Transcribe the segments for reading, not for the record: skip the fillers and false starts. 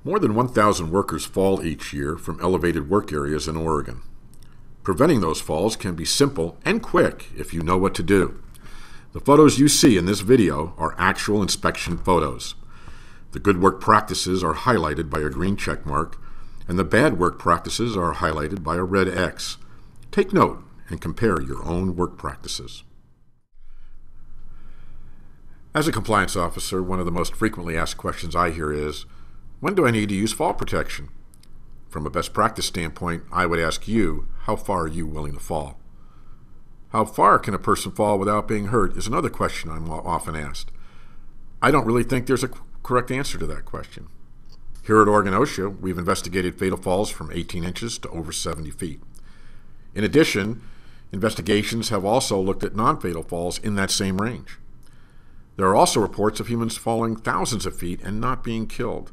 More than 1,000 workers fall each year from elevated work areas in Oregon. Preventing those falls can be simple and quick if you know what to do. The photos you see in this video are actual inspection photos. The good work practices are highlighted by a green check mark, and the bad work practices are highlighted by a red X. Take note and compare your own work practices. As a compliance officer, one of the most frequently asked questions I hear is, when do I need to use fall protection? From a best practice standpoint, I would ask you, how far are you willing to fall? How far can a person fall without being hurt is another question I'm often asked. I don't really think there's a correct answer to that question. Here at Oregon OSHA, we've investigated fatal falls from 18 inches to over 70 feet. In addition, investigations have also looked at non-fatal falls in that same range. There are also reports of humans falling thousands of feet and not being killed.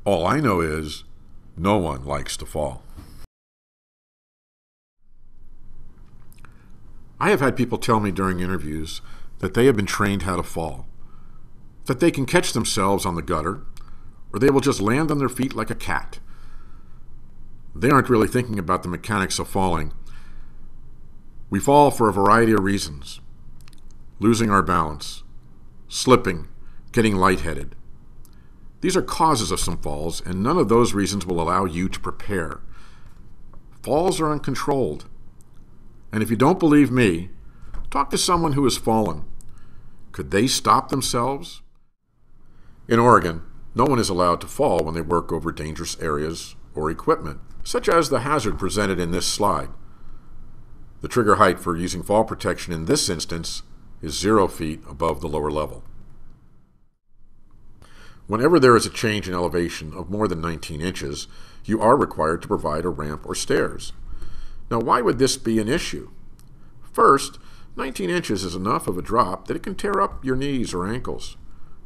All I know is, no one likes to fall. I have had people tell me during interviews that they have been trained how to fall, that they can catch themselves on the gutter, or they will just land on their feet like a cat. They aren't really thinking about the mechanics of falling. We fall for a variety of reasons: losing our balance, slipping, getting lightheaded. These are causes of some falls, and none of those reasons will allow you to prepare. Falls are uncontrolled. And if you don't believe me, talk to someone who has fallen. Could they stop themselves? In Oregon, no one is allowed to fall when they work over dangerous areas or equipment, such as the hazard presented in this slide. The trigger height for using fall protection in this instance is 0 feet above the lower level. Whenever there is a change in elevation of more than 19 inches, you are required to provide a ramp or stairs. Now, why would this be an issue? First, 19 inches is enough of a drop that it can tear up your knees or ankles.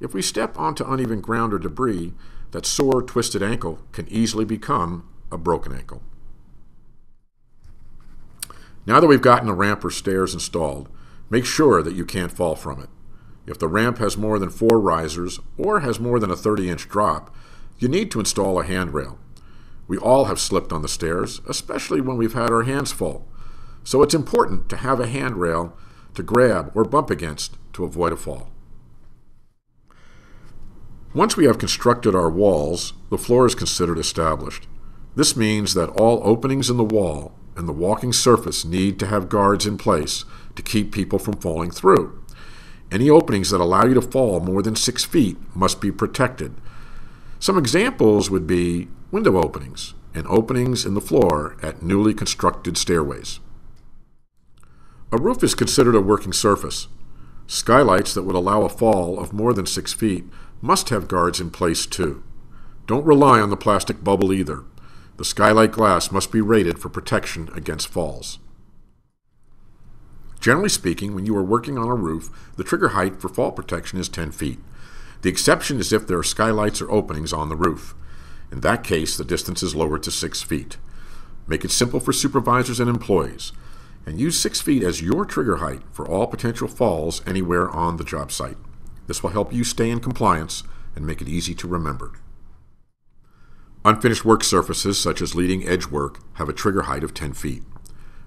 If we step onto uneven ground or debris, that sore, twisted ankle can easily become a broken ankle. Now that we've gotten a ramp or stairs installed, make sure that you can't fall from it. If the ramp has more than 4 risers or has more than a 30-inch drop, you need to install a handrail. We all have slipped on the stairs, especially when we've had our hands full. So it's important to have a handrail to grab or bump against to avoid a fall. Once we have constructed our walls, the floor is considered established. This means that all openings in the wall and the walking surface need to have guards in place to keep people from falling through. Any openings that allow you to fall more than 6 feet must be protected. Some examples would be window openings and openings in the floor at newly constructed stairways. A roof is considered a working surface. Skylights that would allow a fall of more than 6 feet must have guards in place too. Don't rely on the plastic bubble either. The skylight glass must be rated for protection against falls. Generally speaking, when you are working on a roof, the trigger height for fall protection is 10 feet. The exception is if there are skylights or openings on the roof. In that case, the distance is lowered to 6 feet. Make it simple for supervisors and employees, and use 6 feet as your trigger height for all potential falls anywhere on the job site. This will help you stay in compliance and make it easy to remember. Unfinished work surfaces, such as leading edge work, have a trigger height of 10 feet.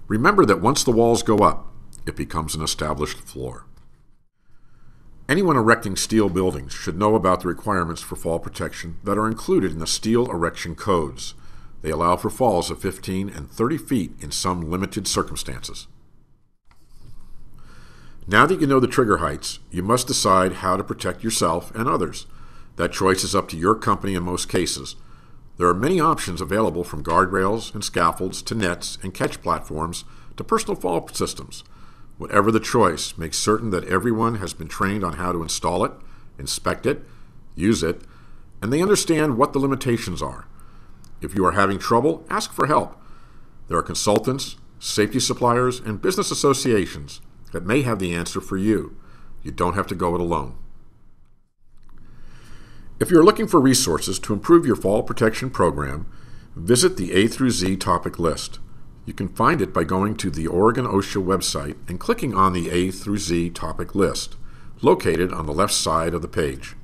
Remember that once the walls go up, it becomes an established floor. Anyone erecting steel buildings should know about the requirements for fall protection that are included in the steel erection codes. They allow for falls of 15 and 30 feet in some limited circumstances. Now that you know the trigger heights, you must decide how to protect yourself and others. That choice is up to your company in most cases. There are many options available, from guardrails and scaffolds to nets and catch platforms to personal fall systems. Whatever the choice, make certain that everyone has been trained on how to install it, inspect it, use it, and they understand what the limitations are. If you are having trouble, ask for help. There are consultants, safety suppliers, and business associations that may have the answer for you. You don't have to go it alone. If you're looking for resources to improve your fall protection program, visit the A through Z topic list. You can find it by going to the Oregon OSHA website and clicking on the A through Z topic list, located on the left side of the page.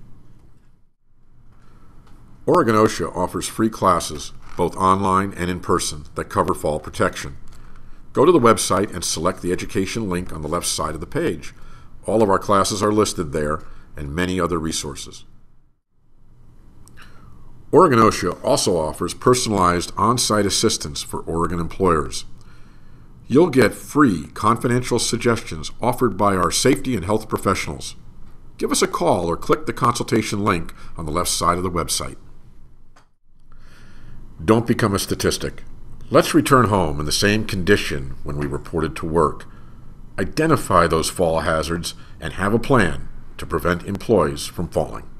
Oregon OSHA offers free classes, both online and in person, that cover fall protection. Go to the website and select the education link on the left side of the page. All of our classes are listed there, and many other resources. Oregon OSHA also offers personalized on-site assistance for Oregon employers. You'll get free confidential suggestions offered by our safety and health professionals. Give us a call or click the consultation link on the left side of the website. Don't become a statistic. Let's return home in the same condition when we reported to work. Identify those fall hazards and have a plan to prevent employees from falling.